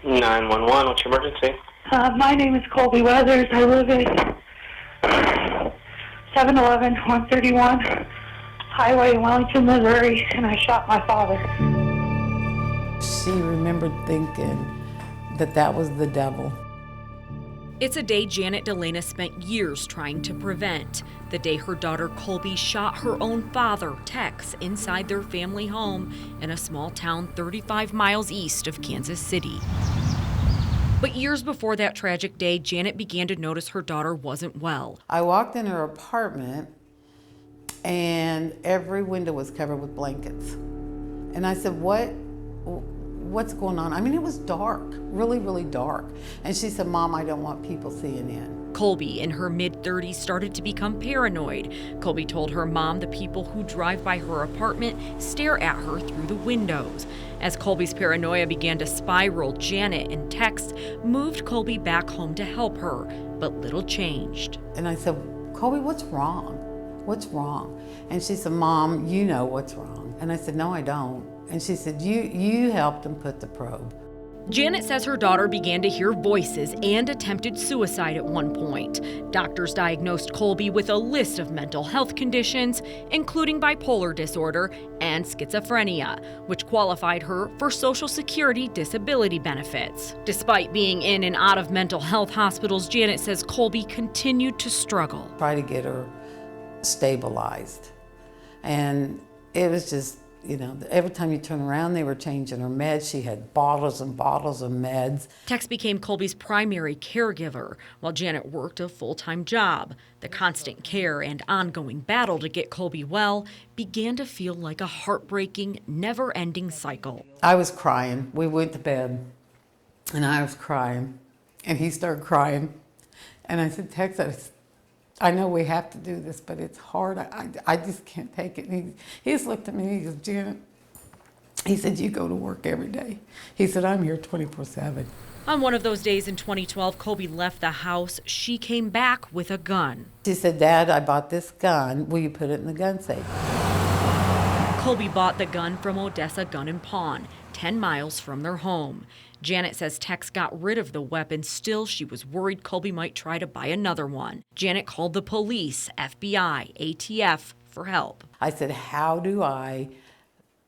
911, what's your emergency? My name is Colby Weathers. I live at 711 131 Highway in Wellington, Missouri, and I shot my father. She remembered thinking that that was the devil. It's a day Janet DeLena spent years trying to prevent. The day her daughter Colby shot her own father, Tex, inside their family home in a small town 35 miles east of Kansas City. But years before that tragic day, Janet began to notice her daughter wasn't well. I walked in her apartment and every window was covered with blankets. And I said, what's going on? I mean, it was dark, really, really dark. And she said, Mom, I don't want people seeing in. Colby, in her mid-30s, started to become paranoid. Colby told her mom the people who drive by her apartment stare at her through the windows. As Colby's paranoia began to spiral, Janet and Tex moved Colby back home to help her, but little changed. And I said, Colby, what's wrong? What's wrong? And she said, Mom, you know what's wrong. And I said, no, I don't. And she said, you helped him put the probe. Janet says her daughter began to hear voices and attempted suicide at one point. Doctors diagnosed Colby with a list of mental health conditions, including bipolar disorder and schizophrenia, which qualified her for Social Security disability benefits. Despite being in and out of mental health hospitals, Janet says Colby continued to struggle. Try to get her stabilized. And it was just, every time you turn around, they were changing her meds. She had bottles and bottles of meds. Tex became Colby's primary caregiver, while Janet worked a full-time job. The constant care and ongoing battle to get Colby well began to feel like a heartbreaking, never-ending cycle. I was crying. We went to bed, and I was crying, and he started crying. And I said, Tex, I know we have to do this, but it's hard. I just can't take it. And he just looked at me and he goes, Janet, he said, you go to work every day. He said, I'm here 24/7. On one of those days in 2012, Colby left the house. She came back with a gun. She said, Dad, I bought this gun. Will you put it in the gun safe? Colby bought the gun from Odessa Gun and Pawn, 10 miles from their home. Janet says Tex got rid of the weapon. Still, she was worried Colby might try to buy another one. Janet called the police, FBI, ATF for help. I said, how do I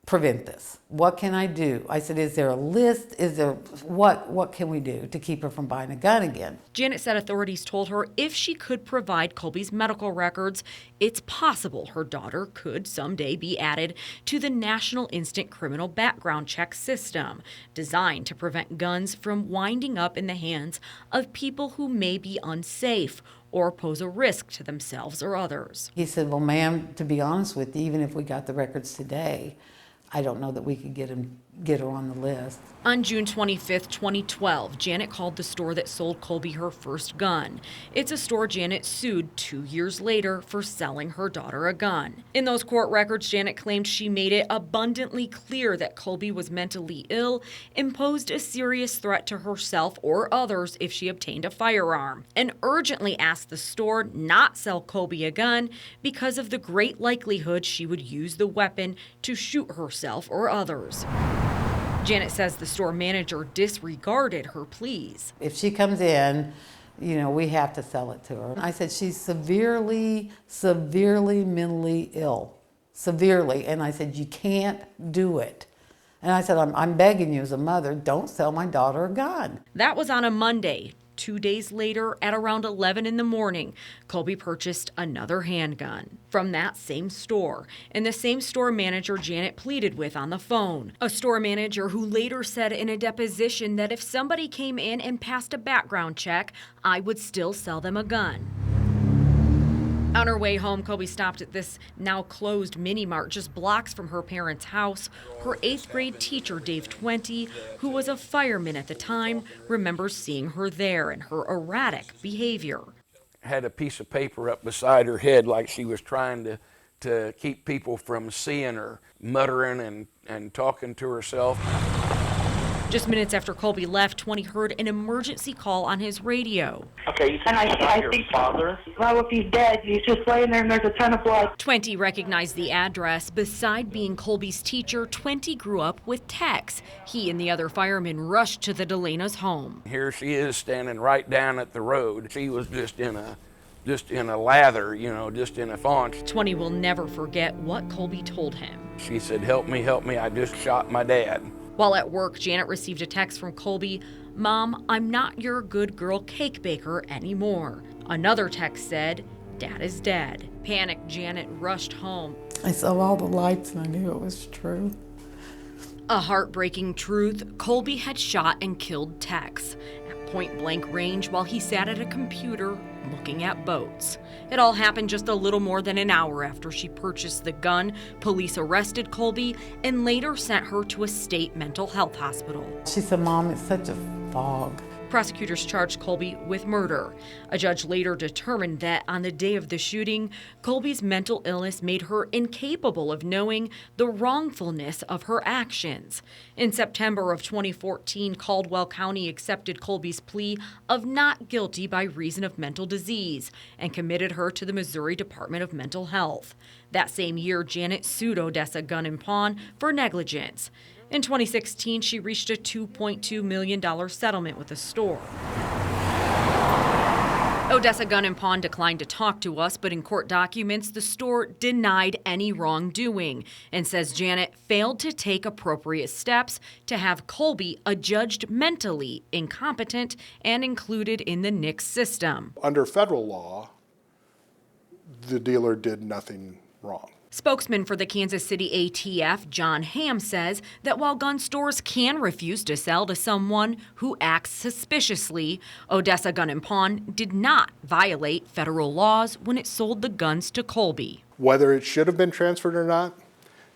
prevent this? What can I do? I said, is there a list? Is there, what can we do to keep her from buying a gun again? Janet said authorities told her if she could provide Colby's medical records, it's possible her daughter could someday be added to the National Instant Criminal Background Check system, designed to prevent guns from winding up in the hands of people who may be unsafe or pose a risk to themselves or others. He said, well, ma'am, to be honest with you, even if we got the records today, I don't know that we could get her on the list. On June 25th, 2012, Janet called the store that sold Colby her first gun. It's a store Janet sued 2 years later for selling her daughter a gun. In those court records, Janet claimed she made it abundantly clear that Colby was mentally ill, imposed a serious threat to herself or others if she obtained a firearm, and urgently asked the store not sell Colby a gun because of the great likelihood she would use the weapon to shoot herself or others. Janet says the store manager disregarded her pleas. If she comes in, we have to sell it to her. I said, she's severely mentally ill, severely. And I said, you can't do it. And I said, I'm begging you as a mother, don't sell my daughter a gun. That was on a Monday. 2 days later, at around 11 in the morning, Colby purchased another handgun from that same store, and the same store manager Janet pleaded with on the phone. A store manager who later said in a deposition that if somebody came in and passed a background check, I would still sell them a gun. On her way home, Colby stopped at this now closed mini-mart just blocks from her parents' house. Her 8th grade teacher, Dave 20, who was a fireman at the time, remembers seeing her there and her erratic behavior. Had a piece of paper up beside her head like she was trying to keep people from seeing her, muttering and talking to herself. Just minutes after Colby left, 20 heard an emergency call on his radio. Okay, you said And you shot I your think, father? well, if he's dead, he's just laying there and there's a ton of blood. 20 recognized the address. Beside being Colby's teacher, 20 grew up with Tex. He and the other firemen rushed to the Delena's home. Here she is standing right down at the road. She was just in a lather, you know, just in a faunch. 20 will never forget what Colby told him. She said, help me, I just shot my dad. While at work, Janet received a text from Colby, "Mom, I'm not your good girl cake baker anymore." Another text said, "Dad is dead." Panicked, Janet rushed home. I saw all the lights and I knew it was true. A heartbreaking truth, Colby had shot and killed Tex at point-blank range while he sat at a computer looking at boats. It all happened just a little more than an hour after she purchased the gun. Police arrested Colby and later sent her to a state mental health hospital. She said, Mom, it's such a fog. Prosecutors charged Colby with murder. A judge later determined that on the day of the shooting, Colby's mental illness made her incapable of knowing the wrongfulness of her actions. In September of 2014, Caldwell County accepted Colby's plea of not guilty by reason of mental disease and committed her to the Missouri Department of Mental Health. That same year, Janet sued Odessa Gun & Pawn for negligence. In 2016, she reached a $2.2 million settlement with the store. Odessa Gun & Pawn declined to talk to us, but in court documents, the store denied any wrongdoing and says Janet failed to take appropriate steps to have Colby adjudged mentally incompetent and included in the NICS system. Under federal law, the dealer did nothing wrong. Spokesman for the Kansas City ATF, John Hamm, says that while gun stores can refuse to sell to someone who acts suspiciously, Odessa Gun & Pawn did not violate federal laws when it sold the guns to Colby. Whether it should have been transferred or not,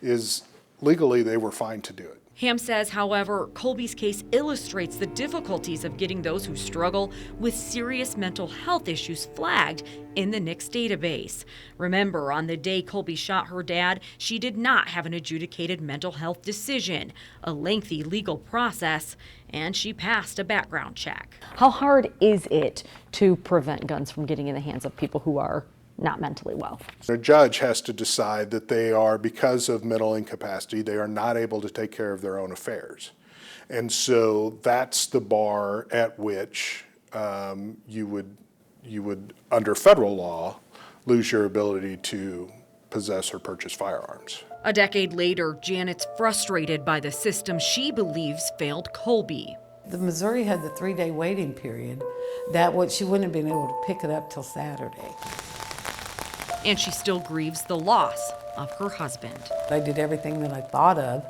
is legally they were fine to do it. Hamm says, however, Colby's case illustrates the difficulties of getting those who struggle with serious mental health issues flagged in the NICS database. Remember, on the day Colby shot her dad, she did not have an adjudicated mental health decision, a lengthy legal process, and she passed a background check. How hard is it to prevent guns from getting in the hands of people who are not mentally well? A judge has to decide that they are, because of mental incapacity, they are not able to take care of their own affairs. And so that's the bar at which you would, under federal law, lose your ability to possess or purchase firearms. A decade later, Janet's frustrated by the system she believes failed Colby. The Missouri had the 3-day waiting period that she wouldn't have been able to pick it up till Saturday. And she still grieves the loss of her husband. I did everything that I thought of